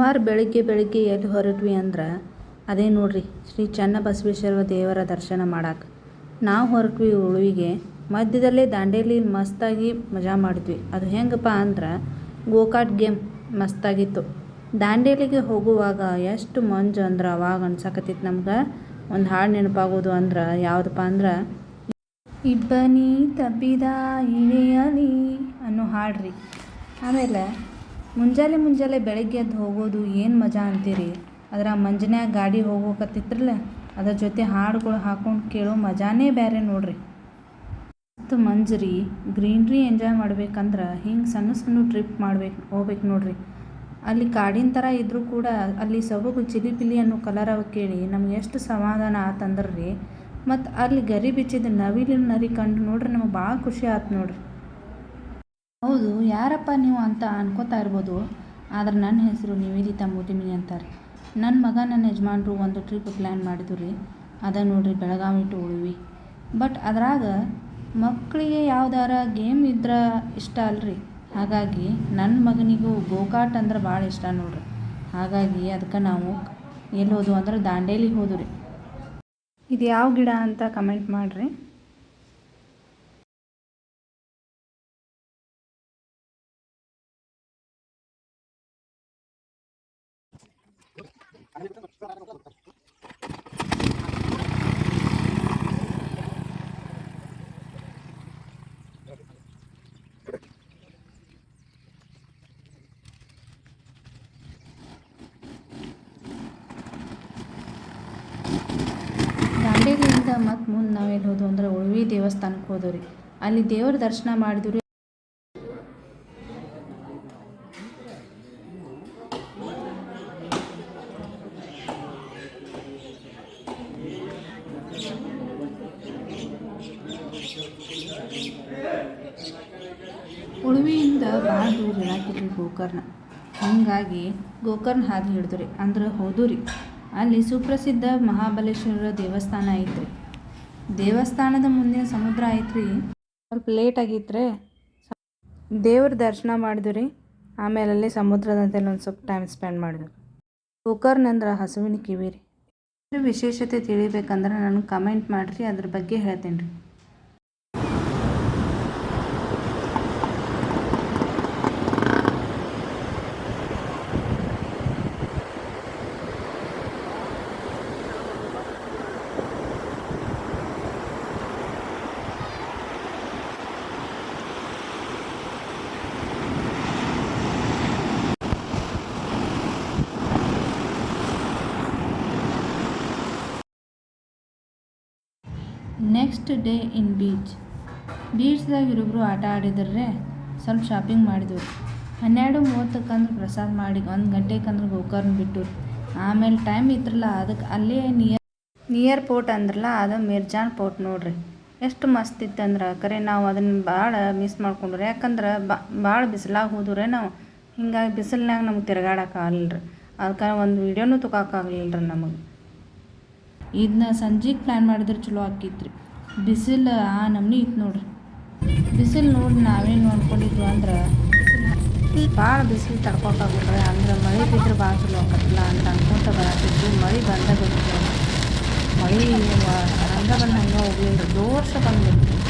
ಸೋಮವಾರ ಬೆಳಿಗ್ಗೆ ಎಲ್ಲಿ ಹೊರಟ್ವಿ ಅಂದ್ರೆ ಅದೇ ನೋಡ್ರಿ ಶ್ರೀ ಚನ್ನಬಸವೇಶ್ವರ ದೇವರ ದರ್ಶನ ಮಾಡಕ್ಕೆ ನಾವು ಹೊರಟ್ವಿ ಉಳುವಿಗೆ. ಮಧ್ಯದಲ್ಲೇ ದಾಂಡೇಲಿ ಮಸ್ತಾಗಿ ಮಜಾ ಮಾಡಿದ್ವಿ. ಅದು ಹೆಂಗಪ್ಪ ಅಂದ್ರೆ ಗೋಕಾಟ್ ಗೇಮ್ ಮಸ್ತಾಗಿತ್ತು. ದಾಂಡೇಲಿಗೆ ಹೋಗುವಾಗ ಎಷ್ಟು ಮಂಜು ಅಂದ್ರೆ ಅವಾಗ ಅನ್ಸಕತ್ತಿತ್ತು ನಮ್ಗೆ. ಒಂದು ಹಾಡು ನೆನಪಾಗೋದು ಅಂದ್ರೆ ಯಾವುದಪ್ಪ ಅಂದ್ರೆ ಇಬ್ಬನಿ ತಬ್ಬಿದ ಇಳೆಯಲಿ ಅನ್ನೋ ಹಾಡ್ರಿ. ಆಮೇಲೆ ಮುಂಜಾನೆ ಬೆಳಗ್ಗೆ ಎದ್ದು ಹೋಗೋದು ಏನು ಮಜಾ ಅಂತೀರಿ. ಅದರ ಮಂಜನ್ಯಾಗ ಗಾಡಿ ಹೋಗೋಕತ್ತಿತ್ರಲ್ಲ ಅದ್ರ ಜೊತೆ ಹಾಡುಗಳು ಹಾಕೊಂಡು ಕೇಳೋ ಮಜಾನೇ ಬೇರೆ ನೋಡ್ರಿ. ಮಸ್ತ್ ಮಂಜರಿ ಗ್ರೀನ್ರಿ ಎಂಜಾಯ್ ಮಾಡ್ಬೇಕಂದ್ರೆ ಹಿಂಗೆ ಸಣ್ಣ ಟ್ರಿಪ್ ಹೋಗ್ಬೇಕು ನೋಡ್ರಿ. ಅಲ್ಲಿ ಕಾಡಿನ ಥರ ಇದ್ದರೂ ಕೂಡ ಅಲ್ಲಿ ಸೊಬಗು ಚಿಲಿಪಿಲಿ ಅನ್ನೋ ಕಲರವ ಕೇಳಿ ನಮ್ಗೆ ಎಷ್ಟು ಸಮಾಧಾನ ಆತಂದ್ರೆ ರೀ. ಮತ್ತು ಅಲ್ಲಿ ಗರಿ ಬಿಚ್ಚಿದ ನವಿಲಿನ ನರಿ ಕಂಡು ನೋಡ್ರಿ ನಮಗೆ ಭಾಳ ಖುಷಿ ಆಯ್ತು ನೋಡ್ರಿ. ಹೌದು, ಯಾರಪ್ಪ ನೀವು ಅಂತ ಅನ್ಕೋತಾ ಇರ್ಬೋದು. ಆದ್ರೆ ನನ್ನ ಹೆಸರು ನಿವೇದಿತಾ ಮೋದಿಮಿನಿ ಅಂತಾರೆ. ನನ್ನ ಮಗ ನನ್ನ ಯಜಮಾನ್ರು ಒಂದು ಟ್ರಿಪ್ ಪ್ಲ್ಯಾನ್ ಮಾಡಿದ್ರು ರೀ. ಅದ ನೋಡ್ರಿ ಬೆಳಗಾವಿ ಟು ಉಳುವಿ. ಬಟ್ ಅದ್ರಾಗ ಮಕ್ಕಳಿಗೆ ಯಾವ್ದಾರ ಗೇಮ್ ಇದ್ರೆ ಇಷ್ಟ ಅಲ್ರಿ. ಹಾಗಾಗಿ ನನ್ನ ಮಗನಿಗೂ ಗೋಕಾಟ್ ಅಂದ್ರೆ ಭಾಳ ಇಷ್ಟ ನೋಡ್ರಿ. ಹಾಗಾಗಿ ಅದಕ್ಕೆ ನಾವು ಎಲ್ಲಿ ಹೋದ್ವು ಅಂದ್ರೆ ದಾಂಡೇಲಿಗೆ ಹೋದ್ವು ರೀ. ಇದು ಯಾವ ಗಿಡ ಅಂತ ಕಮೆಂಟ್ ಮಾಡಿರಿ. ದಾಂಡೇಲಿಯಿಂದ ಮತ್ತು ಮುಂದೆ ನಾವೆಲ್ಲಿ ಹೋದ್ವು ಅಂದ್ರೆ ಉಳುವಿ ದೇವಸ್ಥಾನಕ್ಕೆ ಹೋದ್ವು ರೀ. ಅಲ್ಲಿ ದೇವ್ರ ದರ್ಶನ ಮಾಡಿದ್ವಿ ರೀ. ಉಳುವಿಯಿಂದ ಭಾಳ ದೂರ ಇರಾಕಿದ್ರಿ ಗೋಕರ್ಣ. ಹೀಗಾಗಿ ಗೋಕರ್ಣ ಹಾದಿ ಹಿಡಿದು ರೀ ಅಂದ್ರೆ ಹೋದ್ವು ರೀ. ಅಲ್ಲಿ ಸುಪ್ರಸಿದ್ಧ ಮಹಾಬಲೇಶ್ವರ ದೇವಸ್ಥಾನ ಐತ್ರಿ. ದೇವಸ್ಥಾನದ ಮುಂದಿನ ಸಮುದ್ರ ಐತ್ರಿ. ಸ್ವಲ್ಪ ಲೇಟ್ ಆಗಿತ್ತು ದೇವ್ರ ದರ್ಶನ ಮಾಡಿದ್ವಿ ರೀ. ಆಮೇಲೆ ಅಲ್ಲಿ ಸಮುದ್ರದಂತೆಲ್ಲ ಒಂದು ಸ್ವಲ್ಪ ಟೈಮ್ ಸ್ಪೆಂಡ್ ಮಾಡಿದ್ವಿ. ಗೋಕರ್ಣ ಅಂದ್ರೆ ಹಸುವಿನ ಕಿವಿ ರೀ. ವಿಶೇಷತೆ ತಿಳಿಬೇಕಂದ್ರೆ ನನಗೆ ಕಮೆಂಟ್ ಮಾಡಿರಿ, ಅದ್ರ ಬಗ್ಗೆ ಹೇಳ್ತೀನಿ ರೀ. ನೆಕ್ಸ್ಟ್ ಡೇ ಇನ್ ಬೀಚ್ದಾಗ ಇರೋಬ್ರು ಆಟ ಆಡಿದ್ರೆ ಸ್ವಲ್ಪ ಶಾಪಿಂಗ್ ಮಾಡಿದ್ವಿ. 12:30 ಪ್ರಸಾದ ಮಾಡಿ 1 ಗಂಟೆಗೆ ಗೋಕರ್ಣ ಬಿಟ್ಟು. ಆಮೇಲೆ ಟೈಮ್ ಇತ್ರಲ್ಲ ಅದಕ್ಕೆ ಅಲ್ಲೇ ನಿಯರ್ ಪೋರ್ಟ್ ಅಂದ್ರಲ್ಲ ಅದು ಮಿರ್ಜಾನ್ ಪೋರ್ಟ್ ನೋಡ್ರಿ. ಎಷ್ಟು ಮಸ್ತ್ ಇತ್ತಂದ್ರೆ ಕರೆ ನಾವು ಅದನ್ನು ಭಾಳ ಮಿಸ್ ಮಾಡ್ಕೊಂಡ್ರಿ. ಯಾಕಂದ್ರೆ ಭಾಳ ಬಿಸಿಲಾಗ ಹೋದ್ರಿ ನಾವು. ಹಿಂಗಾಗಿ ಬಿಸಿಲ್ನಾಗ ನಮ್ಗೆ ತಿರ್ಗಾಡೋಕ್ಕಾಗಲಿಲ್ಲ. ಅದಕ್ಕೆ ಒಂದು ವೀಡಿಯೋನೂ ತೊಗೊಳಕ್ಕಾಗಲಿಲ್ಲ ನಮಗೆ. ಇದನ್ನ ಸಂಜೆಗೆ ಪ್ಲ್ಯಾನ್ ಮಾಡಿದ್ರೆ ಚಲೋ ಆಕ್ಕಿತ್ರಿ. ಬಿಸಿಲು ಆ ನಮ್ನಿ ಇತ್ತು ನೋಡ್ರಿ. ಬಿಸಿಲು ನೋಡಿ ನಾವೇನು ನೋಡ್ಕೊಂಡಿದ್ವಿ ಅಂದ್ರೆ ಭಾಳ ಬಿಸಿಲು ತಡ್ಕೊಳಕ್ಕಾಗಲ್ರಿ. ಅಂದ್ರೆ ಮಳೆ ಬಿದ್ದರೆ ಭಾಳ ಚಲೋ ಆಕತ್ತಲ್ಲ ಅಂತ ಅನ್ಕೊಂತ ಬರತ್ತಿದ್ವಿ. ಮಳೆ ಬಂದ ಬಂತು. ಮಳೆ ಹಂಗೆ ಬಂದು ಹಂಗೆ ಹೋಗ್ಲಿಲ್ಲ, ಜೋರ್ಸ ಬಂದ್ಬಿಡ್ತು.